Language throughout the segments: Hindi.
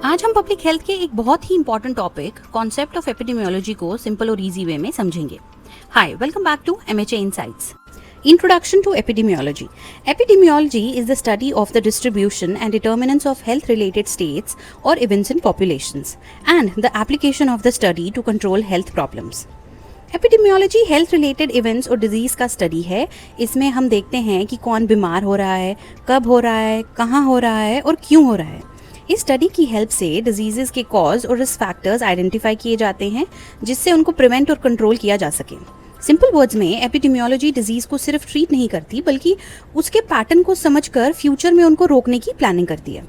आज हम पब्लिक हेल्थ के एक बहुत ही important topic concept of epidemiology को सिंपल और इजी वे में समझेंगे। Hi, welcome back to MHA insights. Introduction to Epidemiology. Epidemiology is the study of the distribution and determinants of health-related states or events in populations, and the application of the study to control health problems. Epidemiology health-related events और disease का study है। इसमें हम देखते हैं कि कौन बीमार हो रहा है, कब हो रहा है, कहाँ हो रहा है और क्यों हो रहा है। इस स्टडी की हेल्प से डिजीजेस के कॉज और रिस्क फैक्टर्स आइडेंटिफाई किए जाते हैं, जिससे उनको प्रिवेंट और कंट्रोल किया जा सके। सिंपल वर्ड्स में एपिडेमियोलॉजी डिजीज को सिर्फ ट्रीट नहीं करती, बल्कि उसके पैटर्न को समझकर फ्यूचर में उनको रोकने की प्लानिंग करती है।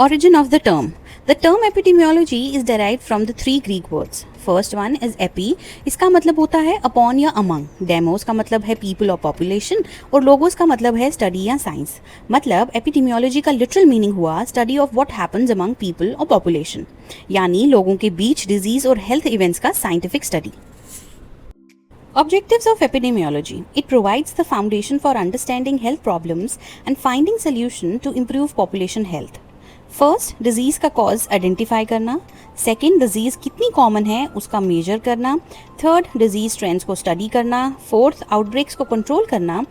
Origin of the term. The term epidemiology is derived from the three Greek words. First one is epi. इसका मतलब होता है upon या among. Demos का मतलब है people और population और logos का मतलब है study या science. मतलब epidemiology का literal meaning हुआ study of what happens among people और population. यानी लोगों के बीच disease और health events का scientific study. Objectives of epidemiology. It provides the foundation for understanding health problems and finding solution to improve population health. First, disease का कॉज आइडेंटिफाई करना। सेकेंड, डिजीज़ कितनी कॉमन है उसका मेजर करना। थर्ड, डिजीज़ ट्रेंड्स को स्टडी करना। फोर्थ, आउटब्रेक्स को कंट्रोल करना।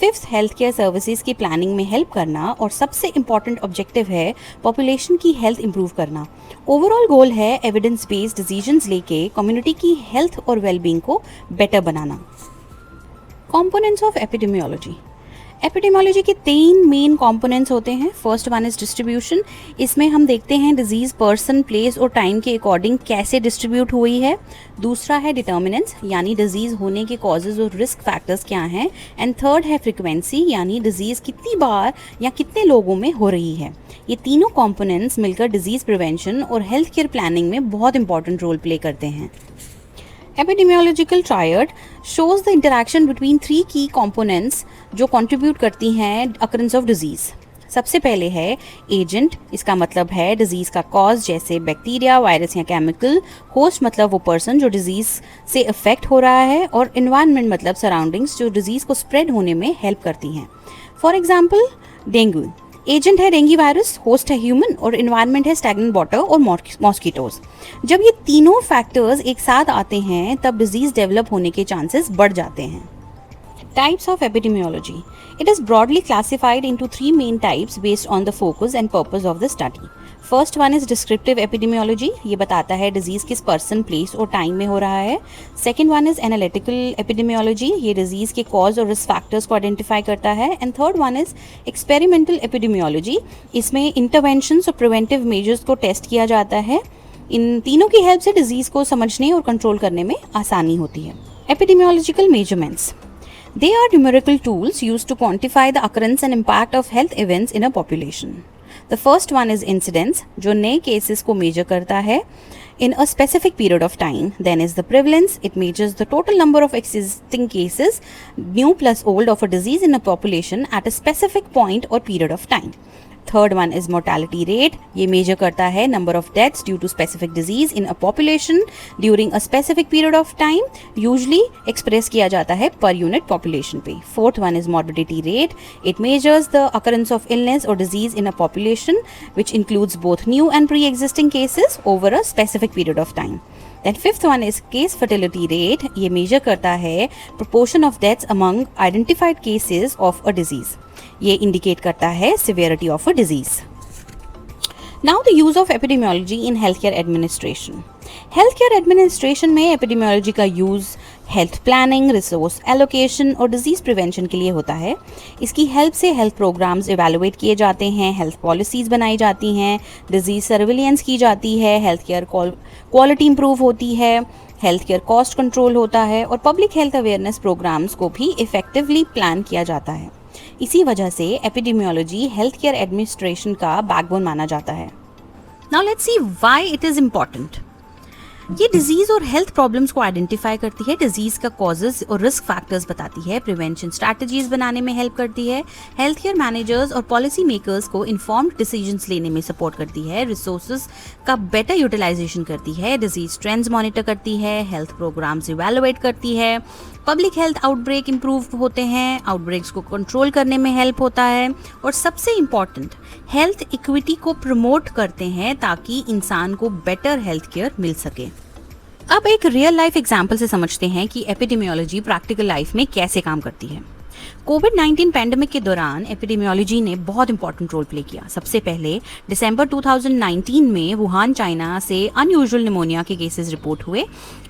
फिफ्थ, हेल्थ केयर सर्विसेज की प्लानिंग में हेल्प करना। और सबसे इम्पॉर्टेंट ऑब्जेक्टिव है पॉपुलेशन की हेल्थ इंप्रूव करना। ओवरऑल गोल है एविडेंस बेस्ड डिसीजंस लेके कम्युनिटी की हेल्थ और वेलबींग को better banana. Components of epidemiology. Epidemiology के 3 मेन कंपोनेंट्स होते हैं। First one is distribution. इसमें हम देखते हैं डिजीज पर्सन, प्लेस और टाइम के अकॉर्डिंग कैसे डिस्ट्रीब्यूट हुई है। दूसरा है डिटर्मिनेंट्स, यानी डिजीज होने के कॉजेज और रिस्क फैक्टर्स क्या हैं। एंड थर्ड है फ्रीक्वेंसी, यानी डिजीज कितनी बार या कितने लोगों में हो रही है। ये तीनों कंपोनेंट्स मिलकर डिजीज प्रिवेंशन और हेल्थ केयर प्लानिंग में बहुत इंपॉर्टेंट रोल प्ले करते हैं। Epidemiological triad shows the interaction between 3 key components जो contribute करती हैं occurrence of disease। सबसे पहले है एजेंट। इसका मतलब है डिजीज़ का कॉज, जैसे बैक्टीरिया, वायरस या केमिकल। होस्ट मतलब वो पर्सन जो डिजीज़ से अफेक्ट हो रहा है। और इन्वायरमेंट मतलब सराउंडिंग्स जो डिजीज़ को स्प्रेड होने में हेल्प करती हैं। फॉर एग्जाम्पल, डेंगू एजेंट है डेंगू वायरस, होस्ट है ह्यूमन और इन्वायरमेंट है स्टैग्नेंट वाटर और मॉस्किटोज। जब ये तीनों फैक्टर्स एक साथ आते हैं तब डिजीज डेवलप होने के चांसेस बढ़ जाते हैं। Types of epidemiology. It is broadly classified into 3 main types based on the focus and purpose of the study. First one is descriptive epidemiology. ये बताता है डिजीज किस पर्सन, प्लेस और टाइम में हो रहा है। Second one is analytical epidemiology. ये डिजीज के कॉज और रिस्क फैक्टर्स को आइडेंटिफाई करता है। And third one is experimental epidemiology. इसमें इंटरवेंशंस और प्रिवेंटिव मेजर्स को टेस्ट किया जाता है। इन तीनों की हेल्प से डिजीज को समझने और कंट्रोल करने में आसानी होती है। Epidemiological measurements. They are numerical tools used to quantify the occurrence and impact of health events in a population. The first one is incidence, जो नए cases को measure करता है in a specific period of time. Then is the prevalence. It measures the total number of existing cases, new plus old, of a disease in a population at a specific point or period of time. Third one is mortality rate. ये measure करता है number of deaths due to specific disease in a population during a specific period of time. Usually express किया जाता है per unit population पे. Fourth one is morbidity rate. It measures the occurrence of illness or disease in a population which includes both new and pre-existing cases over a specific period of time. Then fifth one is case fatality rate. ये measure करता है proportion of deaths among identified cases of a disease. ये indicate करता है severity of a disease. Now the use of epidemiology in healthcare administration. Healthcare administration में epidemiology का use health planning, resource allocation और disease prevention के लिए होता है। इसकी help से health programs evaluate किए जाते हैं, health policies बनाई जाती हैं, disease surveillance की जाती है, healthcare quality improve होती है, healthcare cost control होता है और public health awareness programs को भी effectively plan किया जाता है। इसी वजह से एपिडेमियोलॉजी हेल्थ केयर एडमिनिस्ट्रेशन का बैकबोन माना जाता है। Now let's see why it is important. ये डिजीज और हेल्थ प्रॉब्लम्स को आइडेंटिफाई करती है, डिजीज का कॉजेज और रिस्क फैक्टर्स बताती है, प्रिवेंशन स्ट्रैटेजीज बनाने में हेल्प करती है, हेल्थ केयर मैनेजर्स और पॉलिसी मेकर्स को इन्फॉर्म्ड डिसीजंस लेने में सपोर्ट करती है, रिसोर्सेज का बेटर यूटिलाइजेशन करती है, डिजीज ट्रेंड्स मॉनिटर करती है, हेल्थ प्रोग्राम्स इवैल्यूएट करती है, पब्लिक हेल्थ आउटब्रेक इंप्रूव होते हैं, आउटब्रेक्स को कंट्रोल करने में हेल्प होता है, और सबसे इम्पॉर्टेंट हेल्थ इक्विटी को प्रमोट करते हैं ताकि इंसान को बेटर हेल्थ केयर मिल सके। अब एक रियल लाइफ एग्जाम्पल से समझते हैं कि एपिडेमियोलॉजी प्रैक्टिकल लाइफ में कैसे काम करती है। कोविड-19 पैंडेमिक के दौरान एपिडेमियोलॉजी ने बहुत इंपॉर्टेंट रोल प्ले किया। सबसे पहले दिसंबर 2019 में वुहान चाइना से अनयूजुअल निमोनिया के केसेस रिपोर्ट हुए।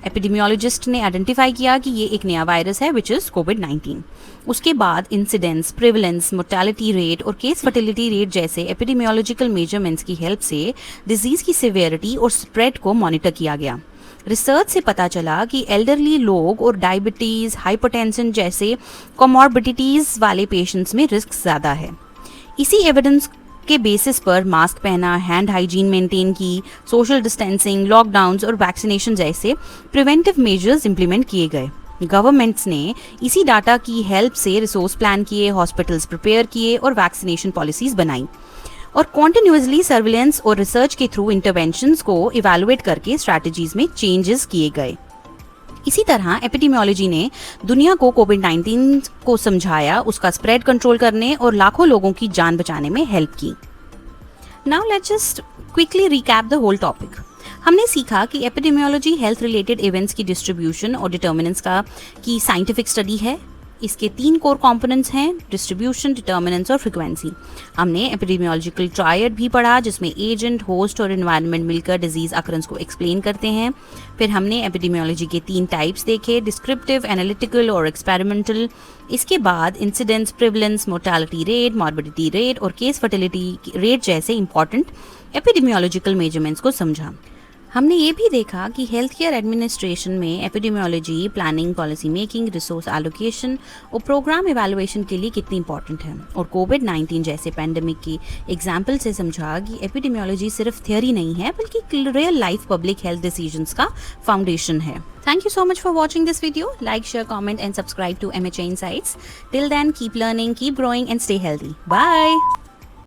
एपिडेमियोलॉजिस्ट ने आइडेंटिफाई किया कि ये एक नया वायरस है विच इज कोविड-19। उसके बाद इंसिडेंस, प्रिवलेंस, मोर्टेलिटी रेट और केस फर्टिलिटी रेट जैसे एपिडेमियोलॉजिकल मेजरमेंट्स की हेल्प से डिजीज की सिवियरिटी और स्प्रेड को मॉनिटर किया गया। रिसर्च से पता चला कि एल्डरली लोग और डायबिटीज, हाइपरटेंशन जैसे कोमॉर्बिडिटीज वाले पेशेंट्स में रिस्क ज़्यादा है। इसी एविडेंस के बेसिस पर मास्क पहना, हैंड हाइजीन मेंटेन की, सोशल डिस्टेंसिंग, लॉकडाउन्स और वैक्सीनेशन जैसे प्रिवेंटिव मेजर्स इंप्लीमेंट किए गए। गवर्नमेंट्स ने इसी डाटा की हेल्प से रिसोर्स प्लान किए, हॉस्पिटल्स प्रिपेयर किए और वैक्सीनेशन पॉलिसीज बनाई, और कॉन्टिन्यूसली सर्विलेंस और रिसर्च के थ्रू इंटरवेंशंस को इवैल्यूएट करके स्ट्रैटेजीज में चेंजेस किए गए। इसी तरह एपिडेमियोलॉजी ने दुनिया को कोविड-19 को समझाया, उसका स्प्रेड कंट्रोल करने और लाखों लोगों की जान बचाने में हेल्प की। Now let's just quickly recap the whole topic. हमने सीखा कि एपिडेमियोलॉजी हेल्थ रिलेटेड इवेंट्स की डिस्ट्रीब्यूशन और डिटर्मिनेंट्स की साइंटिफिक स्टडी है। इसके 3 कोर कंपोनेंट्स हैं, डिस्ट्रीब्यूशन, डिटर्मिनेंट्स और फ्रीक्वेंसी। हमने एपिडेमियोलॉजिकल ट्रायड भी पढ़ा जिसमें एजेंट, होस्ट और एनवायरनमेंट मिलकर डिजीज अकरेंस को एक्सप्लेन करते हैं। फिर हमने एपिडेमियोलॉजी के 3 टाइप्स देखे, डिस्क्रिप्टिव, एनालिटिकल और एक्सपेरिमेंटल। इसके बाद incidence, prevalence, mortality rate, morbidity rate और केस फर्टिलिटी रेट जैसे इंपॉर्टेंट एपिडेमियोलॉजिकल मेजरमेंट्स को समझा। हमने ये भी देखा कि हेल्थ केयर एडमिनिस्ट्रेशन में epidemiology planning, policy making, resource allocation और प्रोग्राम इवैल्यूएशन के लिए कितनी इंपॉर्टेंट है, और कोविड-19 जैसे पैंडेमिक की एग्जाम्पल से समझा कि एपिडेमियोलॉजी सिर्फ थियोरी नहीं है बल्कि real life public health decisions का फाउंडेशन है। Thank you so much for watching this video. Like, share, comment and subscribe to MHA Insights. Till then, keep learning, keep growing and stay healthy. Bye!